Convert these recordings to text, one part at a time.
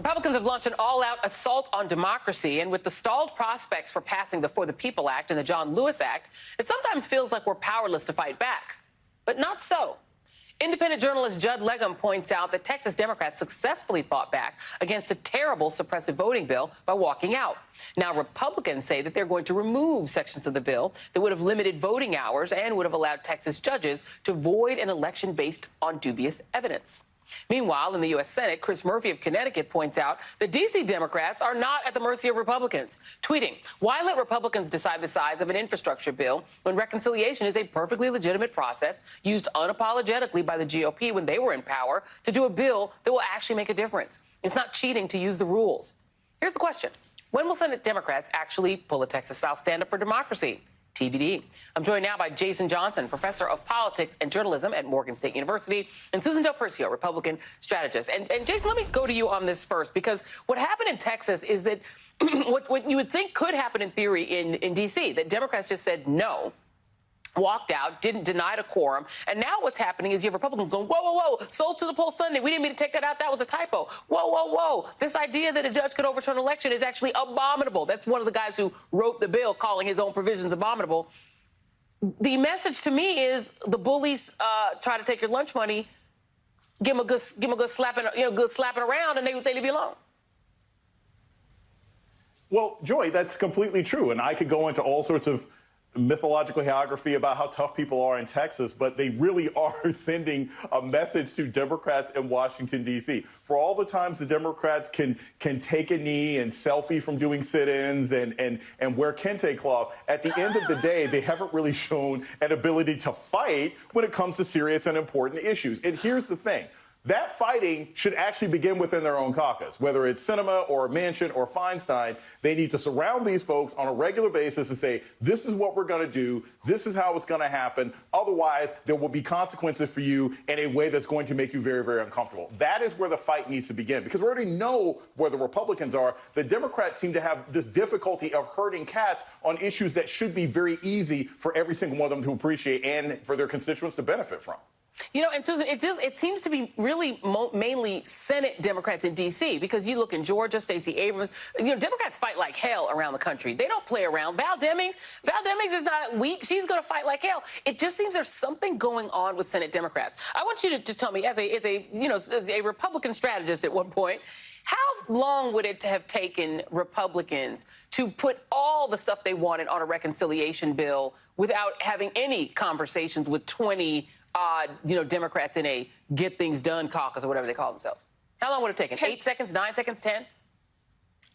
Republicans have launched an all-out assault on democracy, and with the stalled prospects for passing the For the People Act and the John Lewis Act, it sometimes feels like we're powerless to fight back. But not so. Independent journalist Judd Legum points out that Texas Democrats successfully fought back against a terrible suppressive voting bill by walking out. Now, Republicans say that they're going to remove sections of the bill that would have limited voting hours and would have allowed Texas judges to void an election based on dubious evidence. Meanwhile, in the U.S. Senate, Chris Murphy of Connecticut points out that D.C. Democrats are not at the mercy of Republicans, tweeting, "Why let Republicans decide the size of an infrastructure bill when reconciliation is a perfectly legitimate process used unapologetically by the GOP when they were in power to do a bill that will actually make a difference? It's not cheating to use the rules." Here's the question. When will Senate Democrats actually pull a Texas-style stand-up for democracy? TBD. I'm joined now by Jason Johnson, professor of politics and journalism at Morgan State University, and Susan Del Percio, Republican strategist. And Jason, let me go to you on this first, because what happened in Texas is that what you would think could happen in theory in D.C., that Democrats just said no, walked out, didn't deny a quorum. And now what's happening is you have Republicans going, whoa, whoa, whoa, sold to the poll Sunday. We didn't mean to take that out. That was a typo. Whoa, whoa, whoa. This idea that a judge could overturn an election is actually abominable. That's one of the guys who wrote the bill calling his own provisions abominable. The message to me is the bullies try to take your lunch money, give them a good slapping, good slapping around, and they leave you alone. Well, Joy, that's completely true. And I could go into all sorts of mythological hagiography about how tough people are in Texas, but they really are sending a message to Democrats in Washington, D.C. For all the times the Democrats can take a knee and selfie from doing sit-ins and wear kente cloth, at the end of the day, they haven't really shown an ability to fight when it comes to serious and important issues. And here's the thing. That fighting should actually begin within their own caucus, whether it's Sinema or Manchin or Feinstein. They need to surround these folks on a regular basis and say, this is what we're going to do. This is how it's going to happen. Otherwise, there will be consequences for you in a way that's going to make you very, very uncomfortable. That is where the fight needs to begin, because we already know where the Republicans are. The Democrats seem to have this difficulty of herding cats on issues that should be very easy for every single one of them to appreciate and for their constituents to benefit from. You know, and Susan, it seems to be really mainly Senate Democrats in D.C., because you look in Georgia, Stacey Abrams, Democrats fight like hell around the country. They don't play around. Val Demings is not weak. She's going to fight like hell. It just seems there's something going on with Senate Democrats. I want you to just tell me, as a Republican strategist at one point, how long would it have taken Republicans to put all the stuff they wanted on a reconciliation bill without having any conversations with 20 Democrats in a get things done caucus or whatever they call themselves? How long would it have taken? 8 seconds, 9 seconds, 10?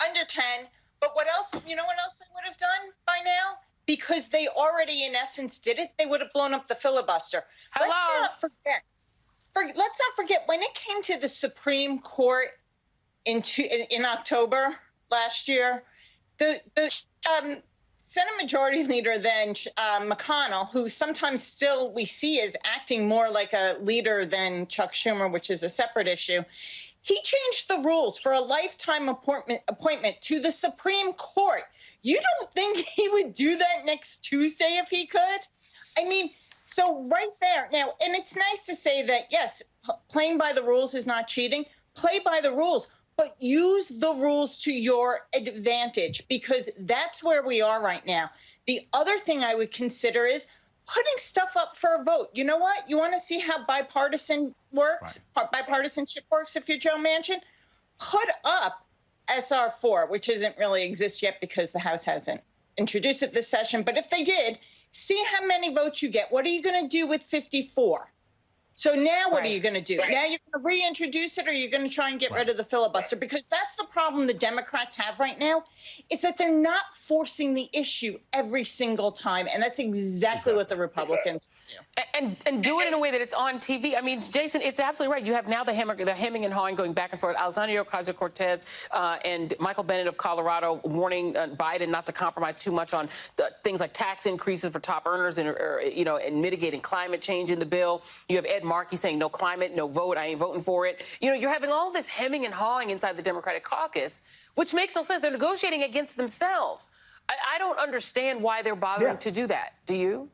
Under 10. But what else, what else they would have done by now? Because they already, in essence, did it. They would have blown up the filibuster. Hello? Let's not forget, when it came to the Supreme Court in October last year, the Senate Majority Leader then, McConnell, who sometimes still we see as acting more like a leader than Chuck Schumer, which is a separate issue, he changed the rules for a lifetime appointment to the Supreme Court. You don't think he would do that next Tuesday if he could? I mean, so right there. Now, and it's nice to say that, yes, playing by the rules is not cheating. Play by the rules. But use the rules to your advantage, because that's where we are right now. The other thing I would consider is putting stuff up for a vote. You know what? You want to see how bipartisan works, bipartisanship works if you're Joe Manchin? Put up SR 4, which doesn't really exist yet because the House hasn't introduced it this session. But if they did, see how many votes you get. What are you going to do with 54? So now what are you going to do? Now you're going to reintroduce it, or you're going to try and get rid of the filibuster? Because that's the problem the Democrats have right now, is that they're not forcing the issue every single time. And that's exactly what the Republicans do. And do it in a way that it's on TV. I mean, Jason, it's absolutely right. You have now the hemming and hawing going back and forth. Alexandria Ocasio-Cortez and Michael Bennet of Colorado warning Biden not to compromise too much on things like tax increases for top earners and mitigating climate change in the bill. You have Ed Markey saying no climate, no vote, I ain't voting for it. You're having all this hemming and hawing inside the Democratic caucus, which makes no sense. They're negotiating against themselves. I don't understand why they're bothering to do that. Do you?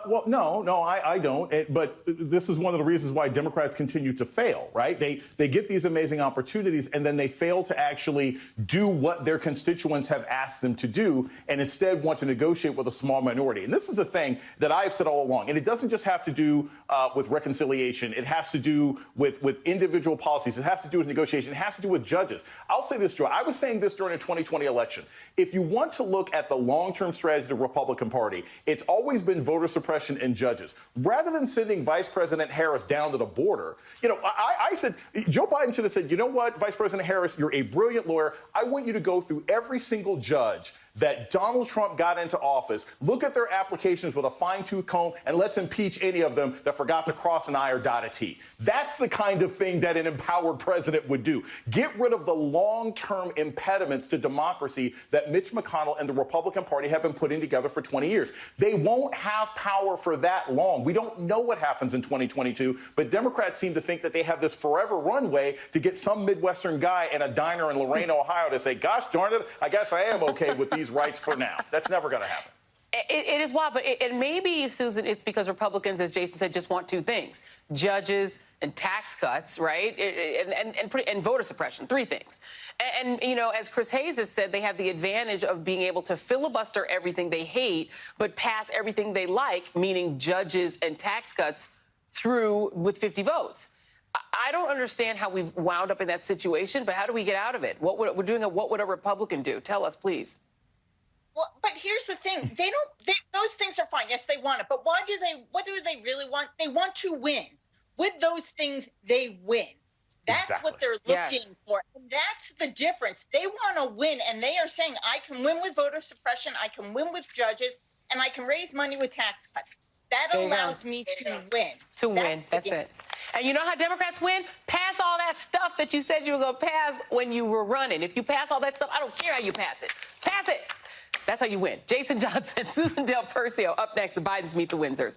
Well, no, I don't. But this is one of the reasons why Democrats continue to fail, right? They get these amazing opportunities and then they fail to actually do what their constituents have asked them to do and instead want to negotiate with a small minority. And this is the thing that I've said all along. And it doesn't just have to do with reconciliation. It has to do with individual policies. It has to do with negotiation. It has to do with judges. I'll say this, Joe. I was saying this during the 2020 election. If you want to look at the long-term strategy of the Republican Party, it's always been voter suppression and judges. Rather than sending Vice President Harris down to the border, I said, Joe Biden should have said, you know what, Vice President Harris, you're a brilliant lawyer. I want you to go through every single judge that Donald Trump got into office, look at their applications with a fine-tooth comb, and let's impeach any of them that forgot to cross an I or dot a T. That's the kind of thing that an empowered president would do. Get rid of the long-term impediments to democracy that Mitch McConnell and the Republican Party have been putting together for 20 years. They won't have power for that long. We don't know what happens in 2022, but Democrats seem to think that they have this forever runway to get some Midwestern guy in a diner in Lorain, Ohio to say, gosh darn it, I guess I am okay with these rights for now. That's never going to happen. It is wild, but and maybe, Susan, it's because Republicans, as Jason said, just want two things: judges and tax cuts, right? And voter suppression, three things. And, as Chris Hayes has said, they have the advantage of being able to filibuster everything they hate, but pass everything they like, meaning judges and tax cuts, through with 50 votes. I don't understand how we've wound up in that situation, but how do we get out of it? What would a Republican do? Tell us, please. Well, but here's the thing. Those things are fine. Yes, they want it. But what do they really want? They want to win. With those things, they win. That's exactly what they're looking for. And that's the difference. They want to win. And they are saying, I can win with voter suppression. I can win with judges. And I can raise money with tax cuts. That allows me to win. To win. That's it. And you know how Democrats win? Pass all that stuff that you said you were going to pass when you were running. If you pass all that stuff, I don't care how you pass it. Pass it. That's how you win. Jason Johnson, Susan Del Percio. Up next, the Bidens meet the Windsors.